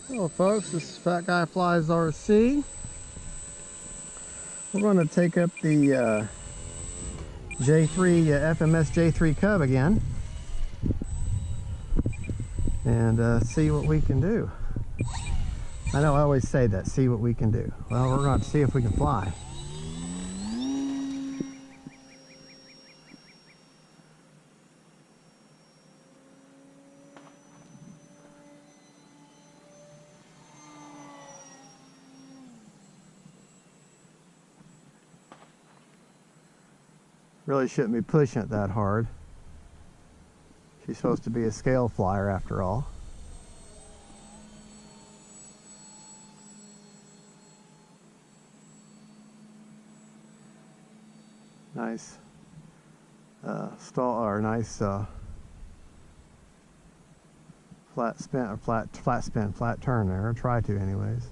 Hello folks, this is Fat Guy Flies RC. We're going to take up the J3 FMS J3 Cub again and see what we can do. I know I always say that, see what we can do. Well, we're going to see if we can fly. Really shouldn't be pushing it that hard. She's supposed to be a scale flyer after all. Nice flat spin or flat turn there. Or try to anyways.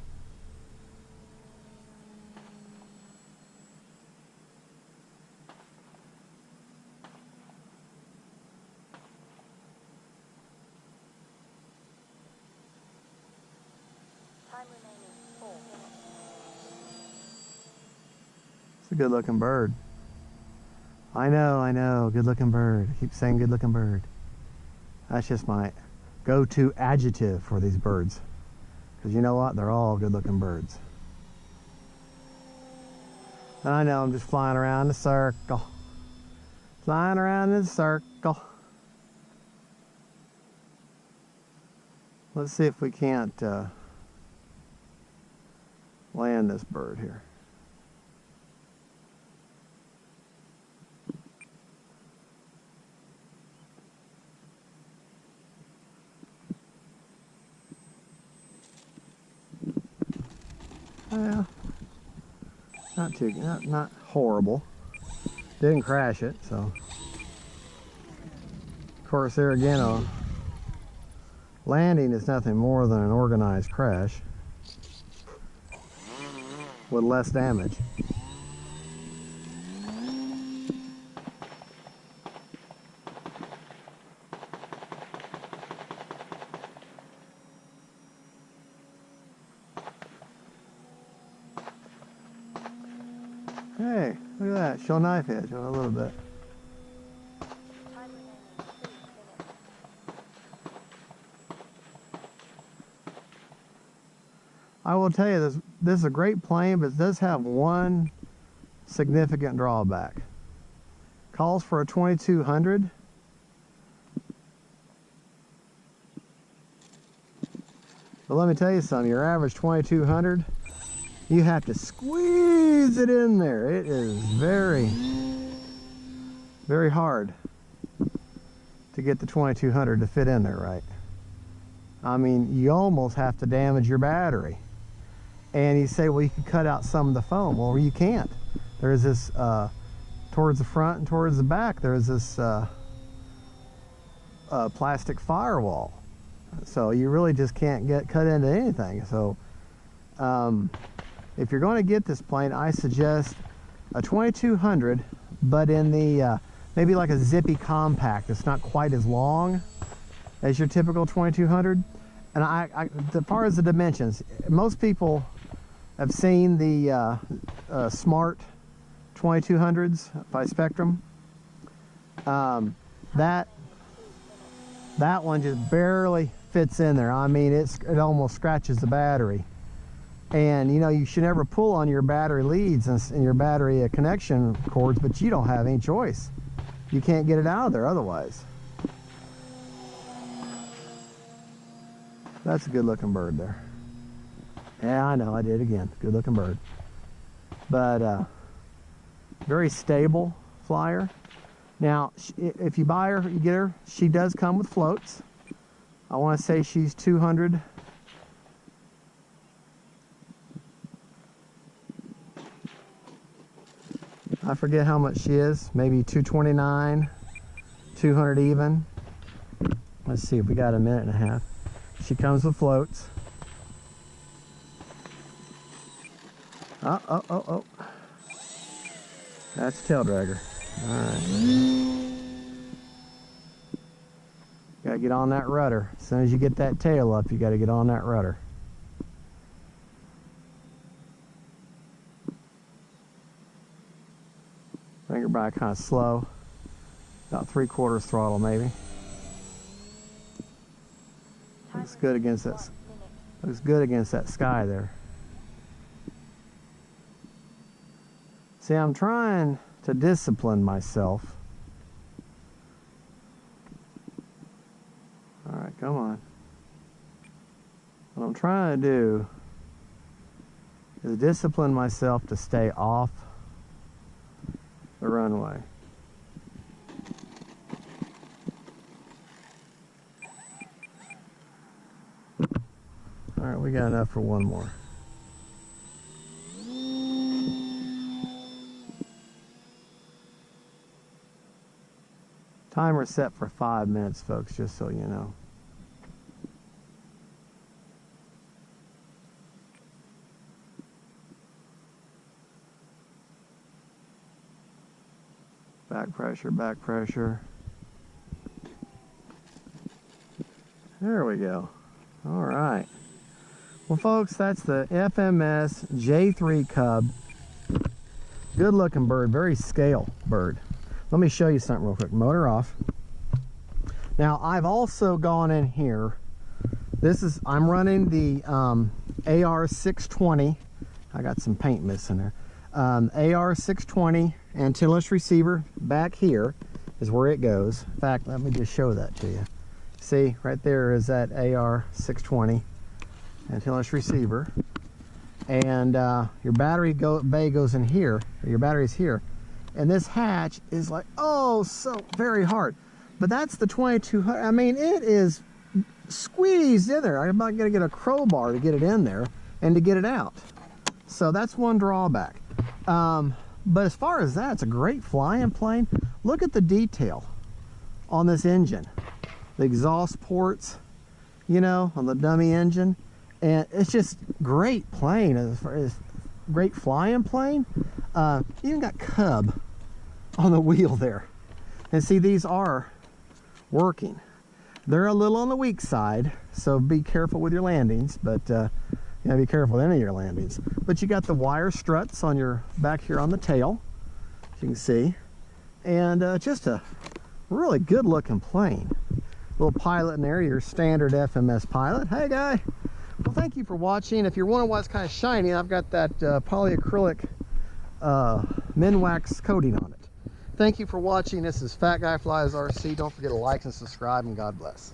It's a good looking bird. I know, good looking bird. I keep saying good looking bird. That's just my go-to adjective for these birds. Because you know what? They're all good looking birds. I know, I'm just flying around in a circle. Flying around in a circle. Let's see if we can't land this bird here. Well, not horrible. Didn't crash it, so. Of course, there again, a landing is nothing more than an organized crash with less damage. Hey, look at that. Show knife edge a little bit. I will tell you, this is a great plane, but it does have one significant drawback. Calls for a 2200. But let me tell you something, your average 2200, you have to squeeze it in there. It is very, very hard to get the 2200 to fit in there right. I mean, you almost have to damage your battery. And you say, well, you can cut out some of the foam. Well, you can't. There's this, towards the front and towards the back, there's this plastic firewall. So you really just can't get cut into anything. So if you're going to get this plane, I suggest a 2200, but in the maybe like a zippy compact. It's not quite as long as your typical 2200. And as far as the dimensions, most people have seen the Smart 2200s by Spektrum. That one just barely fits in there. I mean, it almost scratches the battery. And you know, you should never pull on your battery leads and your battery connection cords, but you don't have any choice. You can't get it out of there otherwise. That's a good looking bird there. Yeah, I know, I did again. Good looking bird. But very stable flyer. Now, if you buy her, you get her, she does come with floats. I want to say she's 200. I forget how much she is, maybe 229, 200 even. Let's see if we got a minute and a half. She comes with floats. Oh. That's a tail dragger. Alright. Gotta get on that rudder. As soon as you get that tail up, you gotta get on that rudder. Finger back kind of slow. About 3/4 throttle maybe. Looks good against that. Looks good against that sky there. See, I'm trying to discipline myself. All right, come on. What I'm trying to do is discipline myself to stay off the runway. All right, we got enough for one more. Timer set for 5 minutes, folks, just so you know. Back pressure, back pressure. There we go. All right. Well, folks, that's the FMS J3 Cub. Good looking bird, very scale bird. Let me show you something real quick. Motor off. Now, I've also gone in here. I'm running the AR620. I got some paint missing there. AR620 antennaless receiver back here is where it goes. In fact, let me just show that to you. See, right there is that AR620 antennaless receiver. And your battery bay goes in here, or your battery's here. And this hatch is like, oh, so very hard. But that's the 2200. I mean, it is squeezed in there. I'm not going to get a crowbar to get it in there and to get it out. So that's one drawback. But as far as that, it's a great flying plane. Look at the detail on this engine. The exhaust ports, you know, on the dummy engine. And it's just great plane, as far as great flying plane. Even got Cub on the wheel there. And see, these are working. They're a little on the weak side, so be careful with your landings, but you gotta be careful with any of your landings. But you got the wire struts on your back here on the tail, as you can see. And just a really good looking plane. Little pilot in there, your standard FMS pilot. Hey guy. Well, thank you for watching. If you're wondering why it's kind of shiny, I've got that polyacrylic Minwax coating on it. Thank you for watching. This is Fat Guy Flies RC. Don't forget to like and subscribe, and God bless.